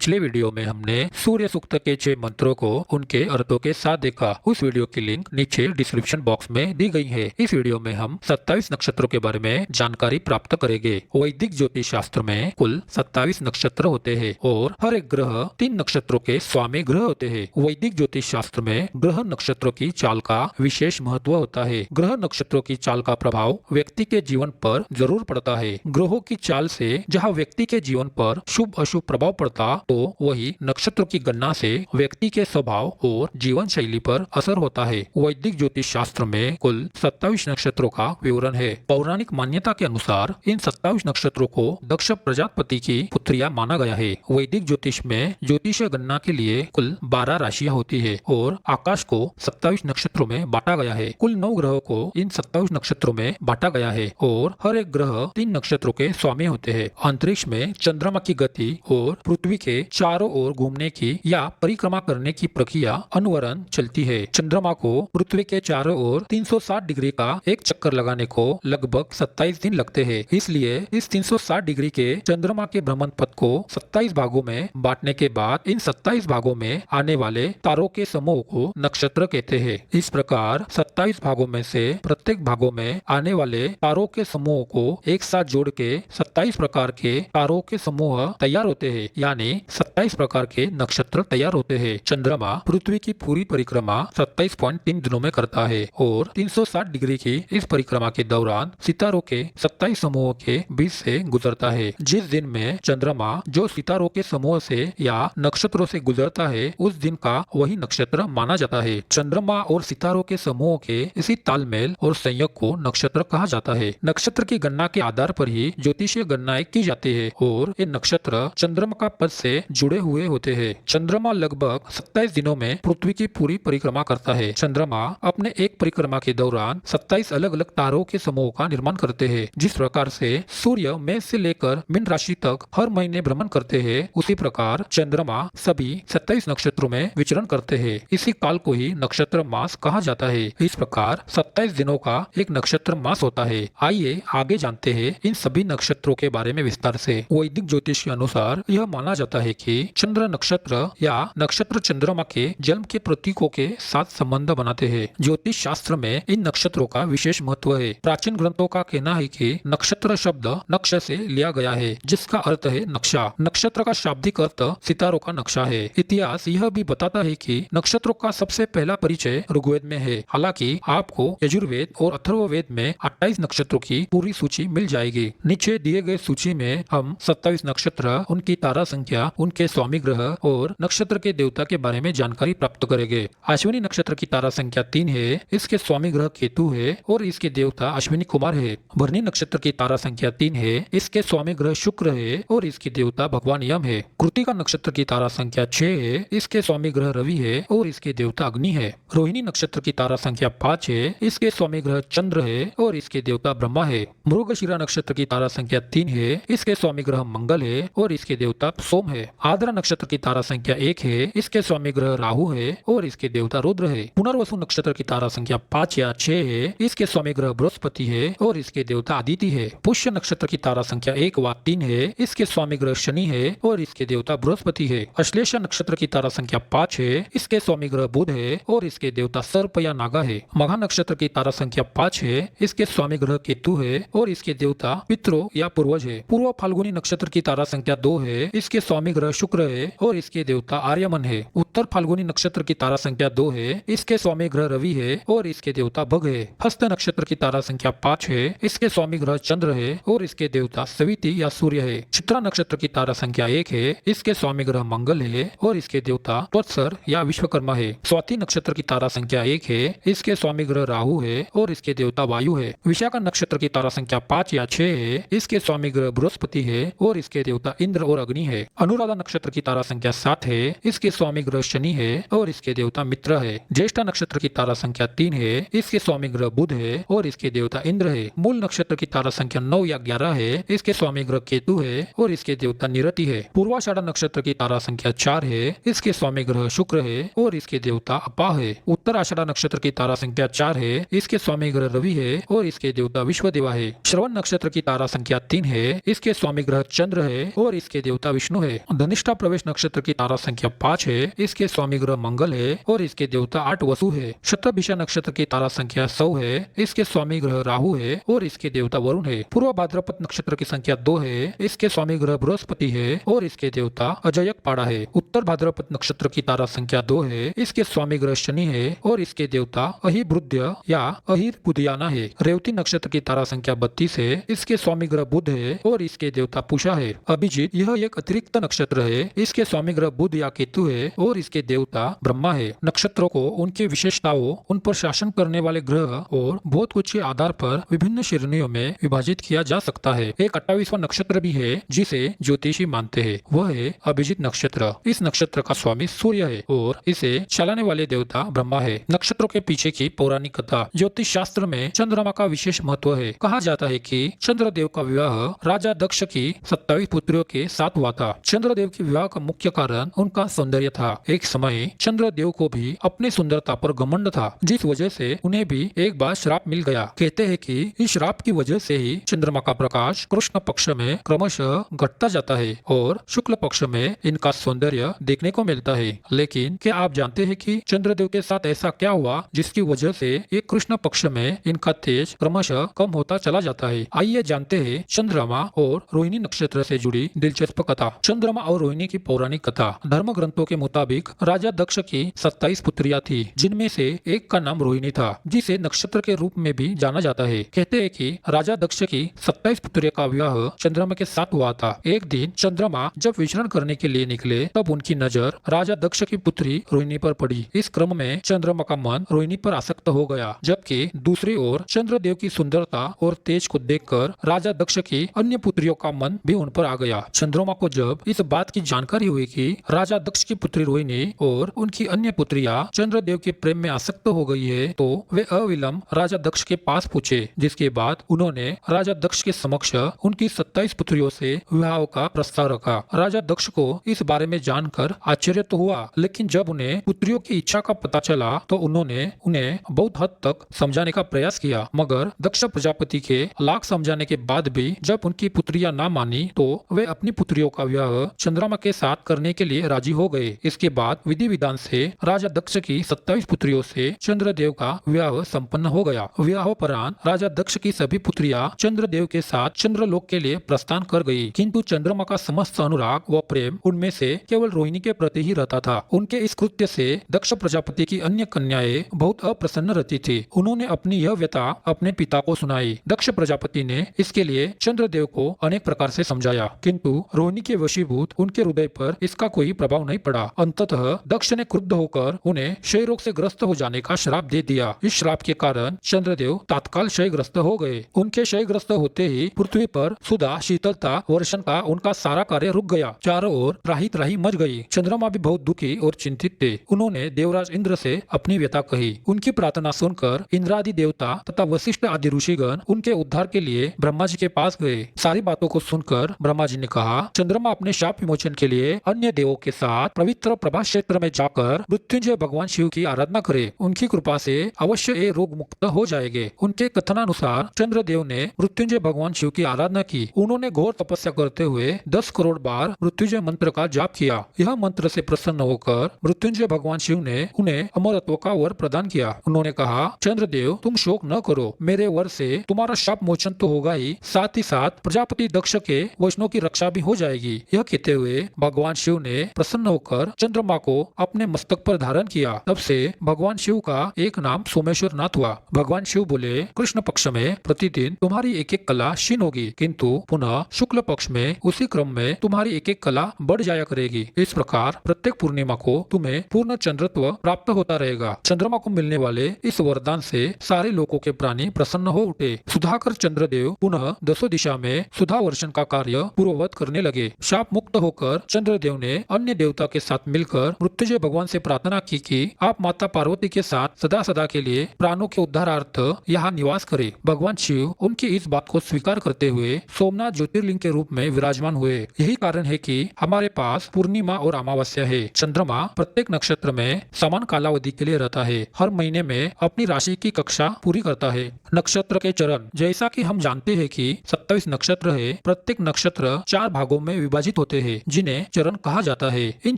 पिछले वीडियो में हमने सूर्य सूक्त के 6 मंत्रों को उनके अर्थों के साथ देखा। उस वीडियो की लिंक नीचे डिस्क्रिप्शन बॉक्स में दी गई है। इस वीडियो में हम 27 नक्षत्रों के बारे में जानकारी प्राप्त करेंगे। वैदिक ज्योतिष शास्त्र में कुल 27 नक्षत्र होते हैं और हर एक ग्रह 3 नक्षत्रों के स्वामी ग्रह होते हैं। वैदिक ज्योतिष शास्त्र में ग्रह नक्षत्रों की चाल का विशेष महत्व होता है। ग्रह नक्षत्रों की चाल का प्रभाव व्यक्ति के जीवन पर जरूर पड़ता है। ग्रहों की चाल से जहाँ व्यक्ति के जीवन पर शुभ अशुभ प्रभाव पड़ता तो वही नक्षत्रों की गणना से व्यक्ति के स्वभाव और जीवन शैली पर असर होता है। वैदिक ज्योतिष शास्त्र में कुल 27 नक्षत्रों का विवरण है। पौराणिक मान्यता के अनुसार इन 27 नक्षत्रों को दक्ष प्रजापति की पुत्रिया माना गया है। वैदिक ज्योतिष में ज्योतिष गणना के लिए कुल 12 राशियां होती है और आकाश को 27 नक्षत्रों में बांटा गया है। कुल 9 ग्रहों को इन 27 नक्षत्रों में बांटा गया है और हर एक ग्रह 3 नक्षत्रों के स्वामी होते हैं। अंतरिक्ष में चंद्रमा की गति और पृथ्वी के चारों ओर घूमने की या परिक्रमा करने की प्रक्रिया अनवरत चलती है। चंद्रमा को पृथ्वी के चारों ओर 360 डिग्री का एक चक्कर लगाने को लगभग 27 दिन लगते हैं। इसलिए इस 360 डिग्री के चंद्रमा के भ्रमण पथ को 27 भागों में बांटने के बाद इन 27 भागों में आने वाले तारों के समूह को नक्षत्र कहते हैं। इस प्रकार 27 भागों में से प्रत्येक भागों में आने वाले तारों के समूह को एक साथ जोड़ के 27 प्रकार के तारों के समूह तैयार होते हैं, यानी 27 प्रकार के नक्षत्र तैयार होते हैं। चंद्रमा पृथ्वी की पूरी परिक्रमा 27.3 दिनों में करता है और 360 डिग्री की इस परिक्रमा के दौरान सितारों के 27 समूहों के बीच से गुजरता है। जिस दिन में चंद्रमा जो सितारों के समूह से या नक्षत्रों से गुजरता है उस दिन का वही नक्षत्र माना जाता है। चंद्रमा और सितारों के समूह के इसी तालमेल और संयोग को नक्षत्र कहा जाता है। नक्षत्र की गणना के आधार पर ही ज्योतिषीय गणनाएं की जाती है और ये नक्षत्र चंद्रमा का पथ से जुड़े हुए होते हैं। चंद्रमा लगभग 27 दिनों में पृथ्वी की पूरी परिक्रमा करता है। चंद्रमा अपने एक परिक्रमा के दौरान 27 अलग अलग तारों के समूह का निर्माण करते हैं। जिस प्रकार से सूर्य मेष से लेकर मीन राशि तक हर महीने भ्रमण करते हैं, उसी प्रकार चंद्रमा सभी 27 नक्षत्रों में विचरण करते हैं। इसी काल को ही नक्षत्र मास कहा जाता है। इस प्रकार 27 दिनों का एक नक्षत्र मास होता है। आइए आगे जानते हैं इन सभी नक्षत्रों के बारे में विस्तार से। वैदिक ज्योतिष के अनुसार यह माना जाता है कि चंद्र नक्षत्र या नक्षत्र चंद्रमा के जन्म के प्रतीकों के साथ संबंध बनाते हैं। ज्योतिष शास्त्र में इन नक्षत्रों का विशेष महत्व है। प्राचीन ग्रंथों का कहना है कि नक्षत्र शब्द नक्श से लिया गया है, जिसका अर्थ है नक्शा। नक्षत्र का शाब्दिक अर्थ सितारों का नक्शा है। इतिहास यह भी बताता है कि नक्षत्रों का सबसे पहला परिचय ऋग्वेद में है। हालांकि आपको यजुर्वेद और अथर्ववेद में 28 नक्षत्रों की पूरी सूची मिल जाएगी। नीचे दिए गए सूची में हम 27 नक्षत्र, उनकी तारा संख्या, उनके स्वामी ग्रह और नक्षत्र के देवता के बारे में जानकारी प्राप्त करेंगे। अश्विनी नक्षत्र की तारा संख्या 3 है, इसके स्वामी ग्रह केतु है और इसके देवता अश्विनी कुमार है। भरणी नक्षत्र की तारा संख्या 3 है, इसके स्वामी ग्रह शुक्र है और इसके देवता भगवान यम है। कृतिका नक्षत्र की तारा संख्या 6 है, इसके स्वामी ग्रह रवि है और इसके देवता अग्नि है। रोहिणी नक्षत्र की तारा संख्या 5 है, इसके स्वामी ग्रह चंद्र है और इसके देवता ब्रह्मा है। मृगशिरा नक्षत्र की तारा संख्या 3 है, इसके स्वामी ग्रह मंगल है और इसके देवता सोम है। आद्रा नक्षत्र की तारा संख्या 1 है, इसके स्वामी ग्रह राहु है और इसके देवता रुद्र है। पुनर्वसु नक्षत्र की तारा संख्या 5 या 6 है, इसके स्वामी ग्रह बृहस्पति है और इसके देवता अदिति है। पुष्य नक्षत्र की तारा संख्या 1 व 3 है, इसके स्वामी ग्रह शनि है और इसके देवता बृहस्पति है। अश्लेषा नक्षत्र की तारा संख्या 5 है, इसके स्वामी ग्रह बुध है और इसके देवता सर्प या नागा है। मघा नक्षत्र की तारा संख्या 5 है, इसके स्वामी ग्रह केतु है और इसके देवता पितरों या पूर्वज है। पूर्व फाल्गुनी नक्षत्र की तारा संख्या 2 है, इसके स्वामी ग्रह शुक्र है और इसके देवता आर्यमन है। उत्तर फाल्गुनी नक्षत्र की तारा संख्या 2 है, इसके स्वामी ग्रह रवि है और इसके देवता भग है। हस्त नक्षत्र की तारा संख्या 5 है, इसके स्वामी ग्रह चंद्र है और इसके देवता सविति या सूर्य है। चित्रा नक्षत्र की तारा संख्या 1 है, इसके स्वामी ग्रह मंगल है और इसके देवता त्वत्सर या विश्वकर्मा है। स्वाति नक्षत्र की तारा संख्या 1 है, इसके स्वामी ग्रह राहु है और इसके देवता वायु है। विशाखा नक्षत्र की तारा संख्या 5 या 6 है, इसके स्वामी ग्रह बृहस्पति है और इसके देवता इंद्र और अग्नि है। अनुराधा नक्षत्र की तारा संख्या 7 है, इसके स्वामी ग्रह शनि है और इसके देवता मित्र है। ज्येष्ठा नक्षत्र की तारा संख्या 3 है, इसके स्वामी ग्रह बुध है और इसके देवता इंद्र है। मूल नक्षत्र की तारा संख्या 9 या 11 है, इसके स्वामी ग्रह केतु है और इसके देवता निरति है। पूर्वाषाढ़ा नक्षत्र की तारा संख्या 4 है, इसके स्वामी ग्रह शुक्र है और इसके देवता अपाह है। उत्तर आषाढ़ा नक्षत्र की तारा संख्या 4 है, इसके स्वामी ग्रह रवि है और इसके देवता विश्वदेवा है। श्रवण नक्षत्र की तारा संख्या 3 है, इसके स्वामी ग्रह चंद्र है और इसके देवता विष्णु है। धनिष्ठा प्रवेश नक्षत्र की तारा संख्या 5 है। इसके स्वामी ग्रह मंगल है और इसके देवता 8 वसु है। शतभिषा नक्षत्र की तारा संख्या 100 है। इसके स्वामी ग्रह राहु है और इसके देवता वरुण है। पूर्व भाद्रपद नक्षत्र की संख्या 2 है। इसके स्वामी ग्रह बृहस्पति है और इसके देवता अजयक पाड़ा है। उत्तर भाद्रपद नक्षत्र की तारा संख्या 2 है। इसके स्वामी ग्रह शनि है और इसके देवता अहिबुद्ध या अहिबुधियाना है। रेवती नक्षत्र की तारा संख्या 32 है। इसके स्वामी ग्रह बुध है और इसके देवता पूषा है। अभिजीत यह एक अतिरिक्त नक्षत्र है। इसके स्वामी ग्रह बुध या केतु है और इसके देवता ब्रह्मा है। नक्षत्रों को उनकी विशेषताओं, उन पर शासन करने वाले ग्रह और बहुत कुछ के आधार पर विभिन्न श्रेणियों में विभाजित किया जा सकता है। एक 28वां नक्षत्र भी है जिसे ज्योतिषी मानते हैं, वह है अभिजीत नक्षत्र। इस नक्षत्र का स्वामी सूर्य है और इसे चलाने वाले देवता ब्रह्मा है। नक्षत्रों के पीछे की पौराणिक कथा। ज्योतिष शास्त्र में चंद्रमा का विशेष महत्व है। कहा जाता है कि चंद्रदेव का विवाह राजा दक्ष की 27 पुत्रियों के साथ हुआ था। चंद्रदेव के विवाह का मुख्य कारण उनका सौंदर्य था। एक समय चंद्रदेव को भी अपनी सुंदरता पर घमंड था, जिस वजह से उन्हें भी एक बार श्राप मिल गया। कहते हैं कि इस श्राप की वजह से ही चंद्रमा का प्रकाश कृष्ण पक्ष में क्रमशः घटता जाता है और शुक्ल पक्ष में इनका सौंदर्य देखने को मिलता है। लेकिन क्या आप जानते हैं कि चंद्रदेव के साथ ऐसा क्या हुआ जिसकी वजह से ये कृष्ण पक्ष में इनका तेज क्रमशः कम होता चला जाता है? आइए जानते हैं चंद्रमा और रोहिणी नक्षत्र से जुड़ी दिलचस्प कथा। चंद्रमा और रोहिणी की पौराणिक कथा। धर्म ग्रंथों के मुताबिक राजा दक्ष की 27 पुत्रियां थी, जिनमें से एक का नाम रोहिणी था, जिसे नक्षत्र के रूप में भी जाना जाता है। कहते हैं कि राजा दक्ष की 27 पुत्रियों का विवाह चंद्रमा के साथ हुआ था। एक दिन चंद्रमा जब विचरण करने के लिए निकले, तब उनकी नजर राजा दक्ष की पुत्री रोहिणी पर पड़ी। इस क्रम में चंद्रमा का मन रोहिणी पर आसक्त हो गया, जबकि दूसरी ओर चंद्रदेव की सुंदरता और तेज को देखकर राजा दक्ष की अन्य पुत्रियों का मन भी उन पर आ गया। चंद्रमा को जब इस बात की जानकारी हुई कि राजा दक्ष की पुत्री रोहिणी और उनकी अन्य पुत्रियां चंद्रदेव के प्रेम में आसक्त हो गई है, तो वे अविलंब राजा दक्ष के पास पूछे, जिसके बाद उन्होंने राजा दक्ष के समक्ष उनकी 27 पुत्रियों से विवाह का प्रस्ताव रखा। राजा दक्ष को इस बारे में जानकर आश्चर्य तो हुआ, लेकिन जब उन्हें पुत्रियों की इच्छा का पता चला तो उन्होंने उन्हें बहुत हद तक समझाने का प्रयास किया। मगर दक्ष प्रजापति के लाख समझाने के बाद भी जब उनकी पुत्रियां ना मानी, तो वे अपनी पुत्रियों का विवाह चंद्रमा के साथ करने के लिए राजी हो गए। इसके बाद विधि विधान से राजा दक्ष की 27 पुत्रियों से चंद्रदेव का विवाह संपन्न हो गया। विवाहोपरांत राजा दक्ष की सभी पुत्रियां चंद्रदेव के साथ चंद्रलोक के लिए प्रस्थान कर गई, किंतु चंद्रमा का समस्त अनुराग व प्रेम उनमें से केवल रोहिणी के प्रति ही रहता था। उनके इस कृत्य से दक्ष प्रजापति की अन्य कन्याएं बहुत अप्रसन्न रहती थी। उन्होंने अपनी यह व्यथा अपने पिता को सुनाई। दक्ष प्रजापति ने इसके लिए चंद्रदेव को अनेक प्रकार से समझाया, किंतु रोहिणी के वशीभूत उनके हृदय पर इसका कोई प्रभाव नहीं पड़ा। अंततः दक्ष ने क्रुद्ध होकर उन्हें क्षय रोग से ग्रस्त हो जाने का श्राप दे दिया। इस श्राप के कारण चंद्रदेव तत्काल क्षयग्रस्त हो गए। उनके क्षयग्रस्त होते ही पृथ्वी पर सुधा, शीतलता, वर्षण का उनका सारा कार्य रुक गया। चारों ओर त्राही त्राही मच गई। चंद्रमा भी बहुत दुखी और चिंतित थे। उन्होंने देवराज इंद्र से अपनी व्यथा कही। उनकी प्रार्थना सुनकर इंद्रादि देवता तथा वशिष्ठ आदि ऋषिगण उनके उद्धार के लिए ब्रह्मा जी के पास गए। सारी बातों को सुनकर ब्रह्मा जी ने कहा, चंद्रमा अपने शाप विमोचन के लिए अन्य देवों के साथ पवित्र प्रभास क्षेत्र में जाकर मृत्युंजय भगवान शिव की आराधना करे। उनकी कृपा से अवश्य ये रोग मुक्त हो जाएंगे। उनके कथनानुसार चंद्रदेव ने मृत्युंजय भगवान शिव की आराधना की। उन्होंने घोर तपस्या करते हुए 10 करोड़ बार मृत्युंजय मंत्र का जाप किया। यह मंत्र से प्रसन्न होकर मृत्युंजय भगवान शिव ने उन्हें अमरत्व का वर प्रदान किया। उन्होंने कहा, चंद्रदेव तुम शोक न करो, मेरे वर से तुम्हारा शाप मोचन तो होगा ही साथ प्रजापति दक्ष के वैष्णव की रक्षा भी हो जाएगी। यह कहते हुए भगवान शिव ने प्रसन्न होकर चंद्रमा को अपने मस्तक पर धारण किया। तब से भगवान शिव का एक नाम सोमेश्वर नाथ हुआ। भगवान शिव बोले, कृष्ण पक्ष में प्रतिदिन तुम्हारी एक एक कला क्षीण होगी, किंतु पुनः शुक्ल पक्ष में उसी क्रम में तुम्हारी एक एक कला बढ़ जाया करेगी। इस प्रकार प्रत्येक पूर्णिमा को तुम्हें पूर्ण चंद्रत्व प्राप्त होता रहेगा। चंद्रमा को मिलने वाले इस वरदान से सारे लोगों के प्राणी प्रसन्न हो उठे। सुधाकर चंद्रदेव पुनः दसों दिशा में सुधा वर्षण का कार्य पूर्ववत करने लगे। शाप मुक्त होकर चंद्रदेव ने अन्य देवता के साथ मिलकर मृत्युंजय भगवान से प्रार्थना की कि आप माता पार्वती के साथ सदा सदा के लिए प्राणों के उद्धारार्थ यहाँ निवास करें। भगवान शिव उनकी इस बात को स्वीकार करते हुए सोमनाथ ज्योतिर्लिंग के रूप में विराजमान हुए। यही कारण है कि हमारे पास पूर्णिमा और अमावस्या है। चंद्रमा प्रत्येक नक्षत्र में समान कालावधि के लिए रहता है। हर महीने में अपनी राशि की कक्षा पूरी करता है। नक्षत्र के चरण, जैसा कि हम जानते हैं कि 27 नक्षत्र है। प्रत्येक नक्षत्र 4 भागों में विभाजित होता होते हैं जिन्हें चरण कहा जाता है। इन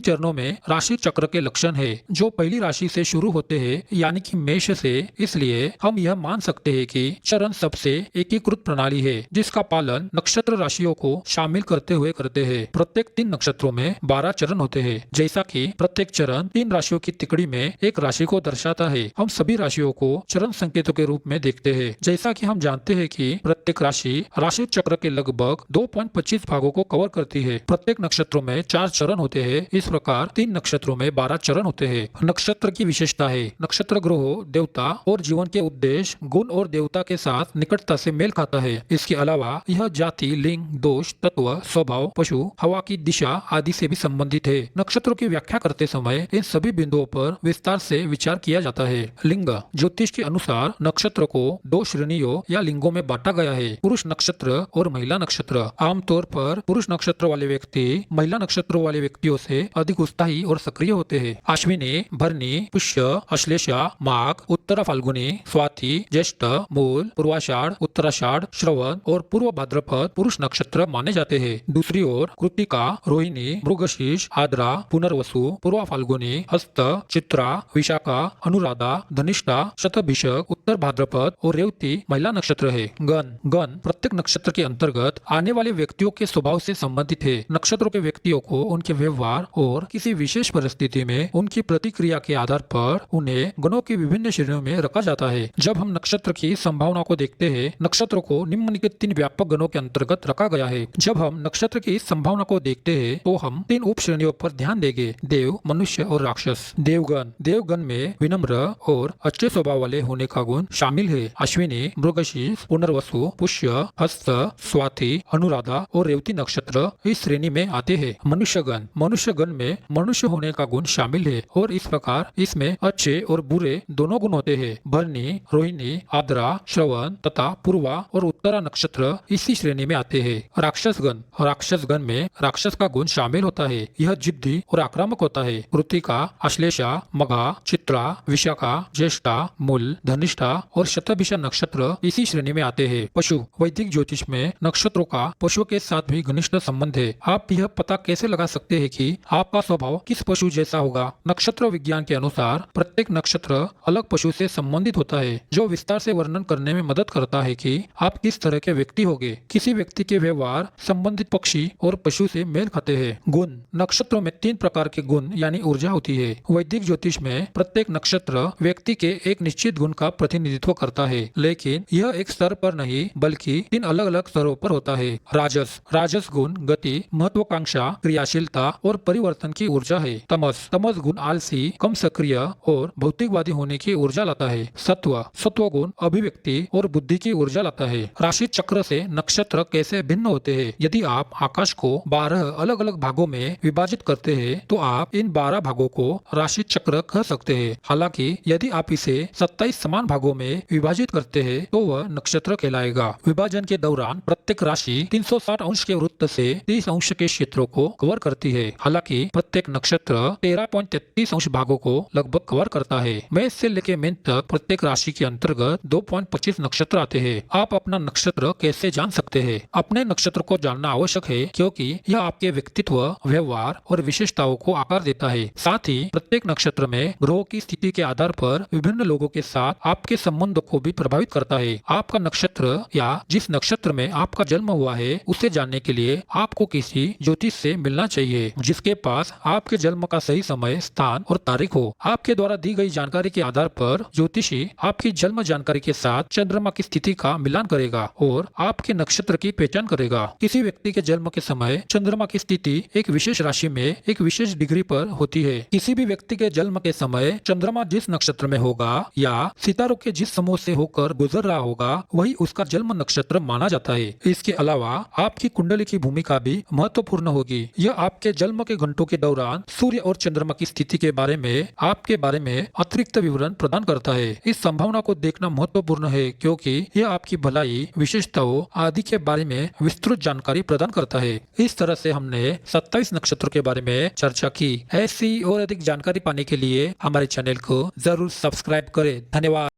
चरणों में राशि चक्र के लक्षण है जो पहली राशि से शुरू होते हैं यानी कि मेष से। इसलिए हम यह मान सकते हैं कि चरण सबसे एकीकृत प्रणाली है जिसका पालन नक्षत्र राशियों को शामिल करते हुए करते हैं। प्रत्येक 3 नक्षत्रों में 12 चरण होते हैं। जैसा कि प्रत्येक चरण 3 राशियों की तिकड़ी में एक राशि को दर्शाता है, हम सभी राशियों को चरण संकेतों के रूप में देखते हैं। जैसा कि हम जानते हैं कि प्रत्येक राशि राशि चक्र के लगभग 2.25 भागों को कवर करती है। प्रत्येक नक्षत्रों में 4 चरण होते हैं। इस प्रकार 3 नक्षत्रों में 12 चरण होते हैं। नक्षत्र की विशेषता है, नक्षत्र ग्रहों, देवता और जीवन के उद्देश्य, गुण और देवता के साथ निकटता से मेल खाता है। इसके अलावा यह जाति, लिंग, दोष, तत्व, स्वभाव, पशु, हवा की दिशा आदि से भी संबंधित है। नक्षत्रों की व्याख्या करते समय इन सभी बिंदुओं पर विस्तार से विचार किया जाता है। लिंग, ज्योतिष के अनुसार नक्षत्र को 2 श्रेणियों या लिंगों में बांटा गया है, पुरुष नक्षत्र और महिला नक्षत्र। आमतौर पर पुरुष नक्षत्र वाले व्यक्ति महिला नक्षत्रों वाले व्यक्तियों से अधिक उत्साही और सक्रिय होते हैं। अश्विनी, भरणी, पुष्य, अश्लेषा, माघ, उत्तरा फाल्गुनी, स्वाति, ज्येष्ठ, मूल, पूर्वाषाढ़, उत्तराषाढ़, श्रवण और पूर्व भाद्रपद पुरुष नक्षत्र माने जाते हैं। दूसरी ओर कृतिका, रोहिणी, मृगशीर्ष, आद्रा, पुनर्वसु, पूर्व फाल्गुनी, हस्त, चित्रा, विशाखा, अनुराधा, धनिष्ठा, शतभिषक, उत्तर भाद्रपद और रेवती महिला नक्षत्र है। गण प्रत्येक नक्षत्र के अंतर्गत आने वाले व्यक्तियों के स्वभाव से संबंधित है। नक्षत्रों के व्यक्तियों को उनके व्यवहार और किसी विशेष परिस्थिति में उनकी प्रतिक्रिया के आधार पर उन्हें गणों की विभिन्न श्रेणियों में रखा जाता है। जब हम नक्षत्र की संभावना को देखते हैं, नक्षत्रों को निम्नलिखित 3 व्यापक गणों के अंतर्गत रखा गया है। जब हम नक्षत्र की संभावना को देखते हैं तो हम 3 उप श्रेणियों पर ध्यान देंगे, देव, मनुष्य और राक्षस। देवगण में विनम्र और अच्छे स्वभाव वाले होने का गुण शामिल है। अश्विनी, मृगशीर्ष, पुनर्वसु, पुष्य, हस्त, स्वाति, अनुराधा और रेवती नक्षत्र इस श्रेणी में आते हैं। मनुष्यगण में मनुष्य होने का गुण शामिल है और इस प्रकार इसमें अच्छे और बुरे दोनों गुण होते हैं। भरणी, रोहिणी, आद्रा, श्रवण तथा पूर्वा और उत्तरा नक्षत्र इसी श्रेणी में आते हैं। राक्षसगण में राक्षस का गुण शामिल होता है। यह जिद्दी और आक्रामक होता है। कृतिका, अश्लेषा, मघा, चित्रा, विशाखा, ज्येष्ठा, मूल, धनिष्ठा और शतभिषा नक्षत्र इसी श्रेणी में आते हैं। पशु, वैदिक ज्योतिष में नक्षत्रों का पशुओं के साथ भी घनिष्ठ संबंध है। आप यह पता कैसे लगा सकते हैं कि आपका स्वभाव किस पशु जैसा होगा? नक्षत्र विज्ञान के अनुसार प्रत्येक नक्षत्र अलग पशु से संबंधित होता है जो विस्तार से वर्णन करने में मदद करता है कि आप किस तरह के व्यक्ति होंगे। किसी व्यक्ति के व्यवहार संबंधित पक्षी और पशु से मेल खाते हैं। गुण, नक्षत्रों में 3 प्रकार के गुण यानी ऊर्जा होती है। वैदिक ज्योतिष में प्रत्येक नक्षत्र व्यक्ति के एक निश्चित गुण का प्रतिनिधित्व करता है, लेकिन यह एक स्तर पर नहीं बल्कि 3 अलग अलग स्तरों पर होता है। राजस गुण गति, महत्वाकांक्षा, क्रियाशीलता और परिवर्तन की ऊर्जा है। तमस गुण आलसी, कम सक्रिय और भौतिकवादी होने की ऊर्जा लाता है। सत्व गुण अभिव्यक्ति और बुद्धि की ऊर्जा लाता है। राशि चक्र से नक्षत्र कैसे भिन्न होते हैं? यदि आप आकाश को 12 अलग अलग भागों में विभाजित करते हैं तो आप इन 12 भागों को राशि चक्र कह सकते हैं। हालांकि यदि आप इसे 27 समान भागों में विभाजित करते हैं तो वह नक्षत्र कहलाएगा। विभाजन के दौरान प्रत्येक राशि 360 अंश के वृत्त से 30 अंश के क्षेत्रों को कवर करती है। हालांकि प्रत्येक नक्षत्र 13.33 अंश भागों को लगभग कवर करता है। मेष से लेकर मीन तक प्रत्येक राशि के अंतर्गत 2.25 नक्षत्र आते हैं। आप अपना नक्षत्र कैसे जान सकते हैं? अपने नक्षत्र को जानना आवश्यक है क्योंकि यह आपके व्यक्तित्व, व्यवहार और विशेषताओं को आकार देता है। साथ ही प्रत्येक नक्षत्र में ग्रहों की स्थिति के आधार पर विभिन्न लोगों के साथ आपके संबंधों को भी प्रभावित करता है। आपका नक्षत्र या जिस नक्षत्र में आपका जन्म हुआ है उसे जानने के लिए आपको किसी ज्योतिष से मिलना चाहिए जिसके पास आपके जन्म का सही समय, स्थान और तारीख हो। आपके द्वारा दी गई जानकारी के आधार पर ज्योतिषी आपकी जन्म जानकारी के साथ चंद्रमा की स्थिति का मिलान करेगा और आपके नक्षत्र की पहचान करेगा। किसी व्यक्ति के जन्म के समय चंद्रमा की स्थिति एक विशेष राशि में एक विशेष डिग्री पर होती है। किसी भी व्यक्ति के जन्म के समय चंद्रमा जिस नक्षत्र में होगा या सितारों के जिस समूह से होकर गुजर रहा होगा वही उसका जन्म नक्षत्र माना जाता है। इसके अलावा आपकी कुंडली की भूमिका भी महत्वपूर्ण होगी। यह आपके जन्म के घंटों के दौरान सूर्य और चंद्रमा की स्थिति के बारे में आपके बारे में अतिरिक्त विवरण प्रदान करता है। इस संभावना को देखना महत्वपूर्ण है क्योंकि यह आपकी भलाई, विशेषताओं आदि के बारे में विस्तृत जानकारी प्रदान करता है। इस तरह से हमने 27 नक्षत्रों के बारे में चर्चा की। ऐसी और अधिक जानकारी पाने के लिए हमारे चैनल को जरूर सब्सक्राइब करें। धन्यवाद।